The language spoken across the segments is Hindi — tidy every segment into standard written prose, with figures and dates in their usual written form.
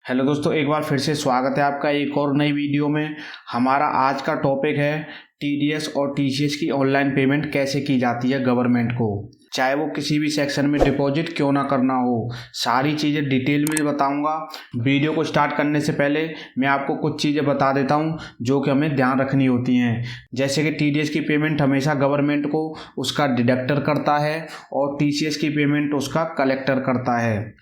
हेलो दोस्तों, एक बार फिर से स्वागत है आपका एक और नई वीडियो में। हमारा आज का टॉपिक है टीडीएस और टीसीएस की ऑनलाइन पेमेंट कैसे की जाती है गवर्नमेंट को, चाहे वो किसी भी सेक्शन में डिपॉजिट क्यों ना करना हो। सारी चीज़ें डिटेल में बताऊंगा। वीडियो को स्टार्ट करने से पहले मैं आपको कुछ चीज़ें बता देता हूं जो कि हमें ध्यान रखनी होती हैं। जैसे कि टीडीएस की पेमेंट हमेशा गवर्नमेंट को उसका डिडक्टर करता है और टीसीएस की पेमेंट उसका कलेक्टर करता है।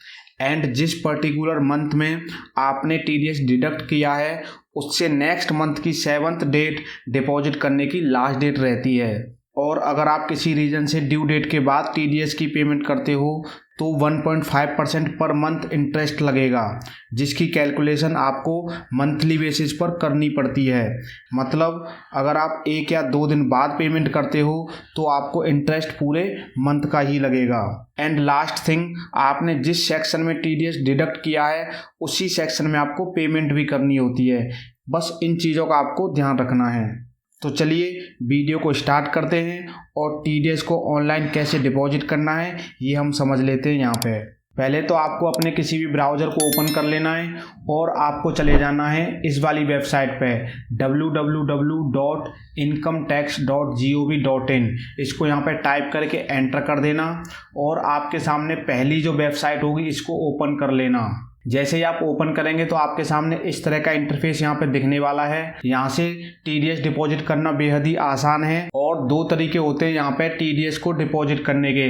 एंड जिस पर्टिकुलर मंथ में आपने टीडीएस डिडक्ट किया है उससे नेक्स्ट मंथ की 7th डेट डिपॉजिट करने की लास्ट डेट रहती है। और अगर आप किसी रीजन से ड्यू डेट के बाद टीडीएस की पेमेंट करते हो तो 1.5% पर मंथ इंटरेस्ट लगेगा, जिसकी कैलकुलेशन आपको मंथली बेसिस पर करनी पड़ती है। मतलब अगर आप 1 या 2 दिन बाद पेमेंट करते हो तो आपको इंटरेस्ट पूरे मंथ का ही लगेगा। एंड लास्ट थिंग, आपने जिस सेक्शन में टीडीएस डिडक्ट किया है उसी सेक्शन में आपको पेमेंट भी करनी होती है। बस इन चीज़ों का आपको ध्यान रखना है। तो चलिए वीडियो को स्टार्ट करते हैं और टीडीएस को ऑनलाइन कैसे डिपॉजिट करना है ये हम समझ लेते हैं। यहाँ पे पहले तो आपको अपने किसी भी ब्राउज़र को ओपन कर लेना है और आपको चले जाना है इस वाली वेबसाइट पे www.incometax.gov.in। इसको यहाँ पे टाइप करके एंटर कर देना और आपके सामने पहली जो वेबसाइट होगी इसको ओपन कर लेना। जैसे ही आप ओपन करेंगे तो आपके सामने इस तरह का इंटरफेस यहाँ पे दिखने वाला है। यहाँ से टीडीएस डिपॉजिट करना बेहद ही आसान है और 2 तरीके होते हैं यहाँ पे टीडीएस को डिपॉजिट करने के।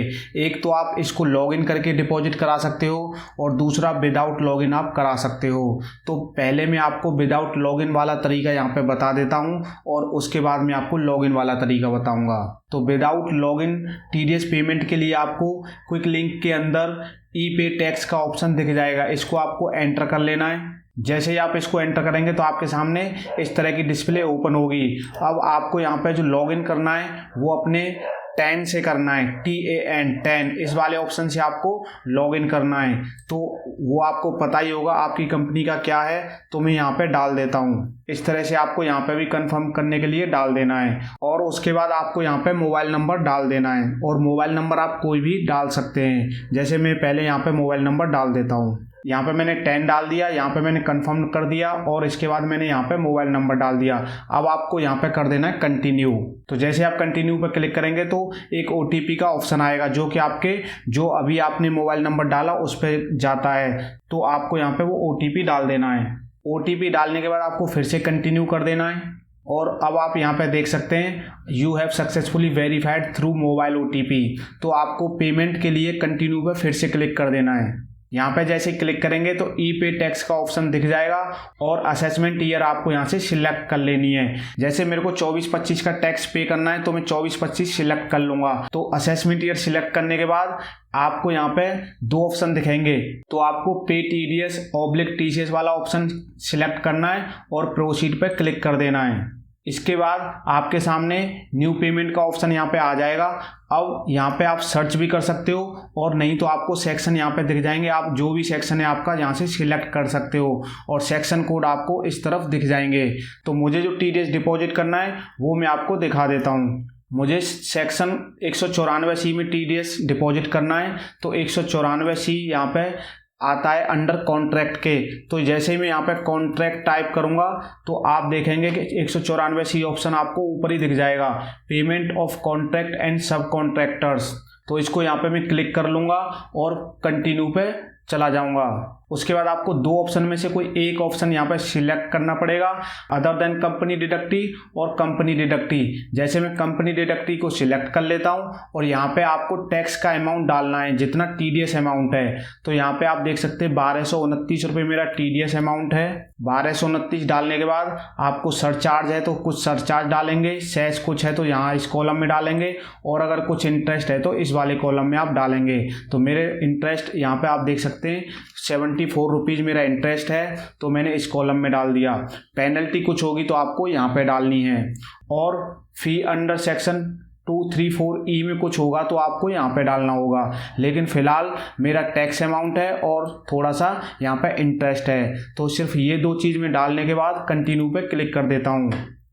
एक तो आप इसको लॉगिन करके डिपॉजिट करा सकते हो और दूसरा विदाउट लॉगिन आप करा सकते हो। तो पहले मैं आपको विदाउट लॉगिन वाला तरीका यहाँ पे बता देता हूँ और उसके बाद मैं आपको लॉगिन वाला तरीका बताऊँगा। तो विदाउट लॉगिन टीडीएस पेमेंट के लिए आपको क्विक लिंक के अंदर ई पे टैक्स का ऑप्शन दिख जाएगा, इसको आपको एंटर कर लेना है। जैसे ही आप इसको एंटर करेंगे तो आपके सामने इस तरह की डिस्प्ले ओपन होगी। अब आपको यहाँ पे जो लॉगिन करना है वो अपने TAN से करना है, TAN, इस वाले ऑप्शन से आपको लॉगिन करना है। तो वो आपको पता ही होगा आपकी कंपनी का क्या है, तो मैं यहाँ पे डाल देता हूँ। इस तरह से आपको यहाँ पे भी कंफर्म करने के लिए डाल देना है और उसके बाद आपको यहाँ पे मोबाइल नंबर डाल देना है। और मोबाइल नंबर आप कोई भी डाल सकते हैं, जैसे मैं पहले यहाँ पे मोबाइल नंबर डाल देता हूँ। यहाँ पे मैंने 10 डाल दिया, यहाँ पे मैंने कंफर्म कर दिया और इसके बाद मैंने यहाँ पे मोबाइल नंबर डाल दिया। अब आपको यहाँ पे कर देना है कंटिन्यू। तो जैसे आप कंटिन्यू पर क्लिक करेंगे तो एक OTP का ऑप्शन आएगा जो कि आपके जो अभी आपने मोबाइल नंबर डाला उस पर जाता है। तो आपको यहाँ पे वो OTP डाल देना है। OTP डालने के बाद आपको फिर से कंटिन्यू कर देना है और अब आप यहाँ पे देख सकते हैं you have successfully verified through mobile OTP। तो आपको पेमेंट के लिए कंटिन्यू पे फिर से क्लिक कर देना है। यहाँ पे जैसे क्लिक करेंगे तो ई पे टैक्स का ऑप्शन दिख जाएगा और असेसमेंट ईयर आपको यहाँ से सिलेक्ट कर लेनी है। जैसे मेरे को 24-25 का टैक्स पे करना है तो मैं 24-25 सिलेक्ट कर लूँगा। तो असेसमेंट ईयर सिलेक्ट करने के बाद आपको यहाँ पे 2 ऑप्शन दिखेंगे, तो आपको पे TDS/TCS वाला ऑप्शन सिलेक्ट करना है और प्रोसीड पे क्लिक कर देना है। इसके बाद आपके सामने न्यू पेमेंट का ऑप्शन यहाँ पे आ जाएगा। अब यहाँ पे आप सर्च भी कर सकते हो और नहीं तो आपको सेक्शन यहाँ पे दिख जाएंगे। आप जो भी सेक्शन है आपका यहाँ से सिलेक्ट कर सकते हो और सेक्शन कोड आपको इस तरफ दिख जाएंगे। तो मुझे जो टीडीएस डिपॉजिट करना है वो मैं आपको दिखा देता हूँ। मुझे सेक्शन 194C में टीडीएस डिपॉजिट करना है, तो 194C यहाँ पे आता है अंडर कॉन्ट्रैक्ट के। तो जैसे ही मैं यहाँ पे कॉन्ट्रैक्ट टाइप करूँगा तो आप देखेंगे कि 194C ऑप्शन आपको ऊपर ही दिख जाएगा, पेमेंट ऑफ कॉन्ट्रैक्ट एंड सब कॉन्ट्रैक्टर्स। तो इसको यहाँ पे मैं क्लिक कर लूँगा और कंटिन्यू पे चला जाऊँगा। उसके बाद आपको 2 ऑप्शन में से कोई एक ऑप्शन यहाँ पे सिलेक्ट करना पड़ेगा, अदर देन कंपनी डिडक्टी और कंपनी डिडक्टी। जैसे मैं कंपनी डिडक्टी को सिलेक्ट कर लेता हूँ और यहाँ पे आपको टैक्स का अमाउंट डालना है जितना टीडीएस अमाउंट है। तो यहाँ पे आप देख सकते हैं 1229 रुपये मेरा टीडीएस अमाउंट है। 1229 डालने के बाद आपको सरचार्ज है तो कुछ सरचार्ज डालेंगे, सेस कुछ है तो यहाँ इस कॉलम में डालेंगे और अगर कुछ इंटरेस्ट है तो इस वाले कॉलम में आप डालेंगे। तो मेरे इंटरेस्ट यहाँ पे आप देख सकते हैं 74 रुपीज़ मेरा इंटरेस्ट है, तो मैंने इस कॉलम में डाल दिया। पेनल्टी कुछ होगी तो आपको यहाँ पे डालनी है और फी अंडर सेक्शन 234E में कुछ होगा तो आपको यहाँ पे डालना होगा। लेकिन फ़िलहाल मेरा टैक्स अमाउंट है और थोड़ा सा यहाँ पे इंटरेस्ट है, तो सिर्फ ये 2 चीज़ में डालने के बाद कंटिन्यू पे क्लिक कर देता हूँ।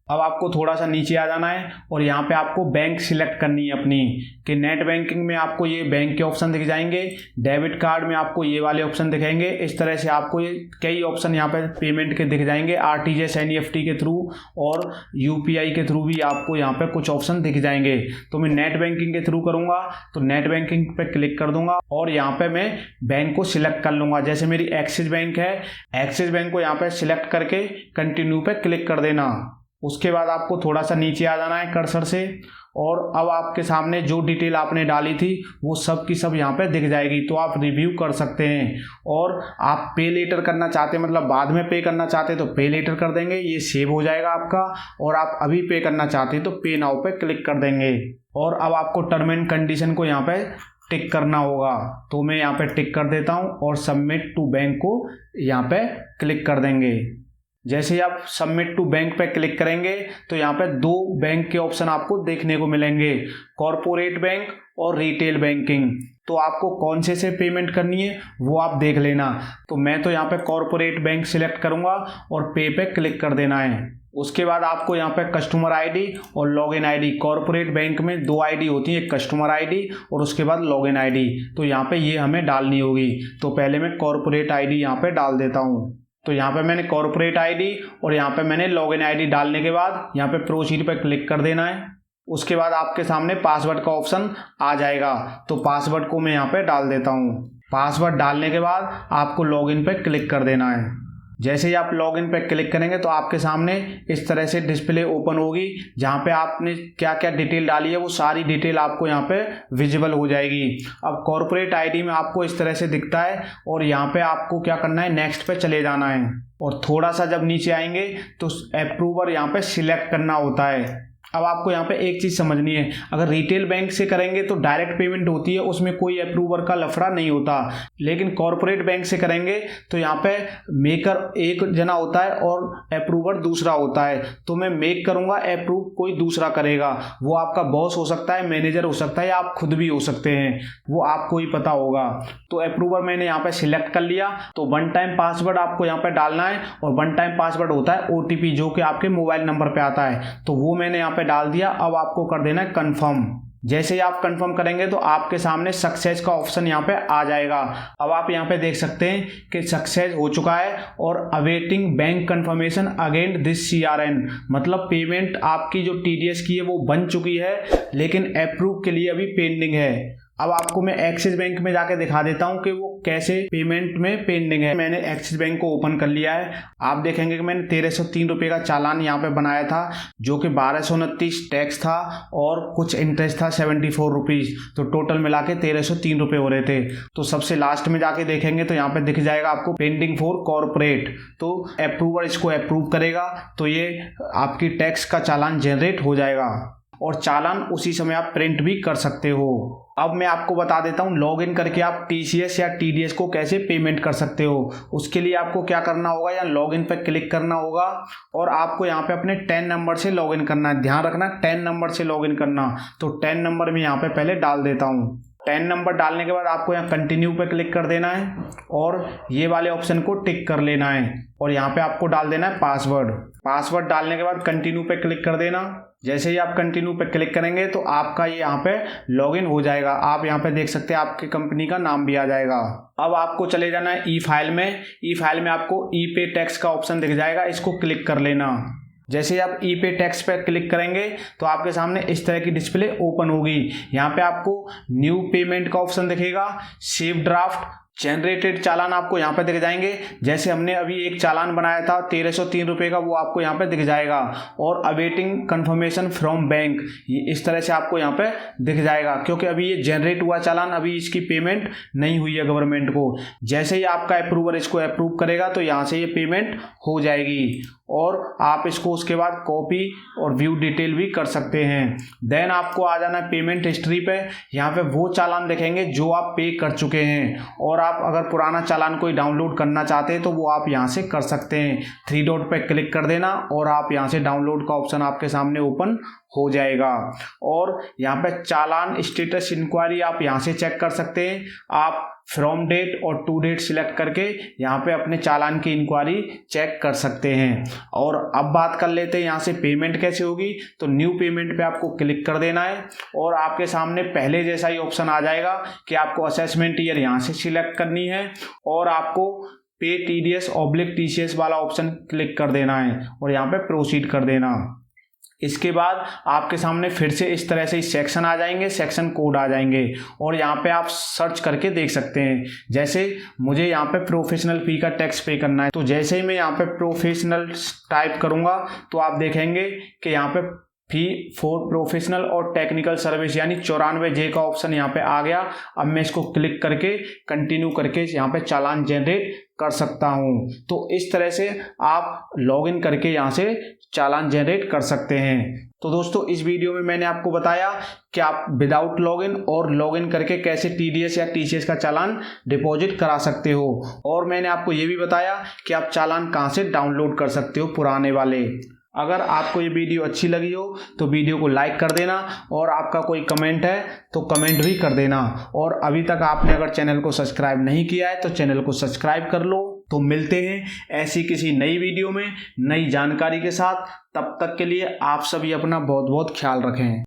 अब आपको थोड़ा सा नीचे आ जाना है और यहाँ पे आपको बैंक सिलेक्ट करनी है अपनी, कि नेट बैंकिंग में आपको ये बैंक के ऑप्शन दिख जाएंगे, डेबिट कार्ड में आपको ये वाले ऑप्शन दिखेंगे। इस तरह से आपको ये कई ऑप्शन यहाँ पे पेमेंट के दिख जाएंगे, आरटीजीएस एनईएफटी के थ्रू और यूपीआई के थ्रू भी आपको यहाँ पे कुछ ऑप्शन दिख जाएंगे। तो मैं नेट बैंकिंग के थ्रू करूँगा तो नेट बैंकिंग पे क्लिक कर दूंगा और यहाँ पे मैं बैंक को सिलेक्ट कर लूँगा। जैसे मेरी एक्सिस बैंक है, एक्सिस बैंक को यहाँ पे सिलेक्ट करके कंटिन्यू पे क्लिक कर देना। उसके बाद आपको थोड़ा सा नीचे आ जाना है कर्सर से और अब आपके सामने जो डिटेल आपने डाली थी वो सब की सब यहाँ पे दिख जाएगी, तो आप रिव्यू कर सकते हैं। और आप पे लेटर करना चाहते हैं, मतलब बाद में पे करना चाहते हैं तो पे लेटर कर देंगे, ये सेव हो जाएगा आपका। और आप अभी पे करना चाहते हैं तो पे नाउ पे क्लिक कर देंगे। और अब आपको टर्म एंड कंडीशन को यहाँ पे टिक करना होगा, तो मैं यहाँ पे टिक कर देता हूँ और सबमिट टू बैंक को यहाँ पे क्लिक कर देंगे। जैसे ही आप सबमिट टू बैंक पे क्लिक करेंगे तो यहाँ पे दो बैंक के ऑप्शन आपको देखने को मिलेंगे, कॉरपोरेट बैंक और रिटेल बैंकिंग। तो आपको कौन से पेमेंट करनी है वो आप देख लेना। तो मैं तो यहाँ पे कॉरपोरेट बैंक सिलेक्ट करूँगा और पे पे क्लिक कर देना है। उसके बाद आपको यहाँ पे कस्टमर आईडी और लॉगिन आईडी, कॉरपोरेट बैंक में 2 आईडी होती है, एक कस्टमर आईडी और उसके बाद लॉगिन आईडी, तो यहाँ पे ये हमें डालनी होगी। तो पहले मैं कॉरपोरेट आईडी यहाँ पे डाल देता हूँ। तो यहाँ पे मैंने कॉरपोरेट आईडी और यहाँ पे मैंने लॉगिन आईडी डालने के बाद यहाँ पे प्रोसीड पे क्लिक कर देना है। उसके बाद आपके सामने पासवर्ड का ऑप्शन आ जाएगा, तो पासवर्ड को मैं यहाँ पे डाल देता हूँ। पासवर्ड डालने के बाद आपको लॉगिन पे क्लिक कर देना है। जैसे ही आप लॉगिन पे क्लिक करेंगे तो आपके सामने इस तरह से डिस्प्ले ओपन होगी, जहाँ पे आपने क्या क्या डिटेल डाली है वो सारी डिटेल आपको यहाँ पे विजिबल हो जाएगी। अब कॉर्पोरेट आईडी में आपको इस तरह से दिखता है और यहाँ पे आपको क्या करना है, नेक्स्ट पे चले जाना है और थोड़ा सा जब नीचे आएंगे तो अप्रूवर यहाँ पे सिलेक्ट करना होता है। अब आपको यहाँ पे एक चीज़ समझनी है, अगर रिटेल बैंक से करेंगे तो डायरेक्ट पेमेंट होती है, उसमें कोई अप्रूवर का लफड़ा नहीं होता। लेकिन कॉर्पोरेट बैंक से करेंगे तो यहाँ पे मेकर एक जना होता है और अप्रूवर दूसरा होता है। तो मैं मेक करूँगा, अप्रूव कोई दूसरा करेगा, वो आपका बॉस हो सकता है, मैनेजर हो सकता है, या आप खुद भी हो सकते हैं, वो आपको ही पता होगा। तो अप्रूवर मैंने यहाँ पे सिलेक्ट कर लिया। तो 1 टाइम पासवर्ड आपको यहाँ पे डालना है और 1 टाइम पासवर्ड होता है OTP, जो कि आपके मोबाइल नंबर पे आता है, तो वो मैंने यहाँ पे डाल दिया। अब आपको कर देना है कंफर्म। जैसे ही आप कंफर्म करेंगे तो आपके सामने सक्सेस का ऑप्शन यहाँ पे आ जाएगा। अब आप यहाँ पे देख सकते हैं कि सक्सेस हो चुका है और awaiting bank confirmation again this CRN, मतलब पेमेंट आपकी जो TDS की है वो बन चुकी है, लेकिन अप्रूव के लिए अभी पेंडिंग है। अब आपको मैं एक्सिस बैंक में जाके दिखा देता हूँ कि वो कैसे पेमेंट में पेंडिंग है। मैंने एक्सिस बैंक को ओपन कर लिया है। आप देखेंगे कि मैंने 1303 रुपये का चालान यहाँ पे बनाया था, जो कि 1229 टैक्स था और कुछ इंटरेस्ट था 74 रुपीज़, तो टोटल मिला के 1303 रुपये हो रहे थे। तो सबसे लास्ट में जाके देखेंगे तो यहाँ पे दिख जाएगा आपको पेंडिंग फॉर कॉर्पोरेट, तो अप्रूवर इसको अप्रूव करेगा तो ये आपकी टैक्स का चालान जनरेट हो जाएगा और चालान उसी समय आप प्रिंट भी कर सकते हो। अब मैं आपको बता देता हूँ लॉगिन करके आप TCS या TDS को कैसे पेमेंट कर सकते हो। उसके लिए आपको क्या करना होगा, या लॉगिन पर क्लिक करना होगा और आपको यहाँ पे अपने 10 नंबर से लॉगिन करना है। ध्यान रखना 10 नंबर से लॉगिन करना, तो 10 नंबर में यहाँ पे पहले डाल देता हूँ। 10 नंबर डालने के बाद आपको यहाँ कंटिन्यू पे क्लिक कर देना है और ये वाले ऑप्शन को टिक कर लेना है और यहाँ पे आपको डाल देना है पासवर्ड। पासवर्ड डालने के बाद कंटिन्यू पे क्लिक कर देना। जैसे ही आप कंटिन्यू पे क्लिक करेंगे तो आपका ये यहाँ पे लॉगिन हो जाएगा। आप यहाँ पे देख सकते हैं आपकी कंपनी का नाम भी आ जाएगा। अब आपको चले जाना है ई फाइल में। ई फाइल में आपको ई पे टैक्स का ऑप्शन दिख जाएगा, इसको क्लिक कर लेना। जैसे आप ई पे टैक्स पर क्लिक करेंगे तो आपके सामने इस तरह की डिस्प्ले ओपन होगी। यहाँ पे आपको न्यू पेमेंट का ऑप्शन दिखेगा, सेव ड्राफ्ट, जनरेटेड चालान आपको यहाँ पे दिख जाएंगे। जैसे हमने अभी एक चालान बनाया था 1303 रुपये का, वो आपको यहाँ पे दिख जाएगा। और अवेटिंग कंफर्मेशन फ्रॉम बैंक, ये इस तरह से आपको यहाँ पे दिख जाएगा, क्योंकि अभी ये जनरेट हुआ चालान, अभी इसकी पेमेंट नहीं हुई है गवर्नमेंट को। जैसे ही आपका अप्रूवर इसको अप्रूव करेगा तो यहाँ से ये पेमेंट हो जाएगी और आप इसको उसके बाद कॉपी और व्यू डिटेल भी कर सकते हैं। देन आपको आ जाना है पेमेंट हिस्ट्री पे। यहाँ पे वो चालान देखेंगे जो आप पे कर चुके हैं, और आप अगर पुराना चालान कोई डाउनलोड करना चाहते हैं तो वो आप यहाँ से कर सकते हैं। 3 डॉट पे क्लिक कर देना और आप यहाँ से डाउनलोड का ऑप्शन आपके सामने ओपन हो जाएगा। और यहाँ पे चालान स्टेटस इंक्वायरी आप यहाँ से चेक कर सकते हैं। आप फ्रॉम डेट और टू डेट सिलेक्ट करके यहाँ पे अपने चालान की इंक्वायरी चेक कर सकते हैं। और अब बात कर लेते हैं यहाँ से पेमेंट कैसे होगी। तो न्यू पेमेंट पे आपको क्लिक कर देना है और आपके सामने पहले जैसा ही ऑप्शन आ जाएगा कि आपको असेसमेंट ईयर यहाँ से सिलेक्ट करनी है और आपको पे TDS/TCS वाला ऑप्शन क्लिक कर देना है और यहाँ पे प्रोसीड कर देना। इसके बाद आपके सामने फिर से इस तरह से सेक्शन आ जाएंगे, सेक्शन कोड आ जाएंगे और यहाँ पे आप सर्च करके देख सकते हैं। जैसे मुझे यहाँ पे प्रोफेशनल फी का टैक्स पे करना है, तो जैसे ही मैं यहाँ पे प्रोफेशनल टाइप करूँगा तो आप देखेंगे कि यहाँ पे फी फॉर प्रोफेशनल और टेक्निकल सर्विस यानी 94J का ऑप्शन यहाँ पे आ गया। अब मैं इसको क्लिक करके कंटिन्यू करके यहाँ पे चालान जनरेट कर सकता हूँ। तो इस तरह से आप लॉगिन करके यहाँ से चालान जनरेट कर सकते हैं। तो दोस्तों इस वीडियो में मैंने आपको बताया कि आप विदाउट लॉगिन और लॉगिन करके कैसे TDS या TCS का चालान डिपॉजिट करा सकते हो। और मैंने आपको ये भी बताया कि आप चालान कहाँ से डाउनलोड कर सकते हो पुराने वाले। अगर आपको ये वीडियो अच्छी लगी हो तो वीडियो को लाइक कर देना और आपका कोई कमेंट है तो कमेंट भी कर देना। और अभी तक आपने अगर चैनल को सब्सक्राइब नहीं किया है तो चैनल को सब्सक्राइब कर लो। तो मिलते हैं ऐसी किसी नई वीडियो में नई जानकारी के साथ। तब तक के लिए आप सभी अपना बहुत बहुत ख्याल रखें।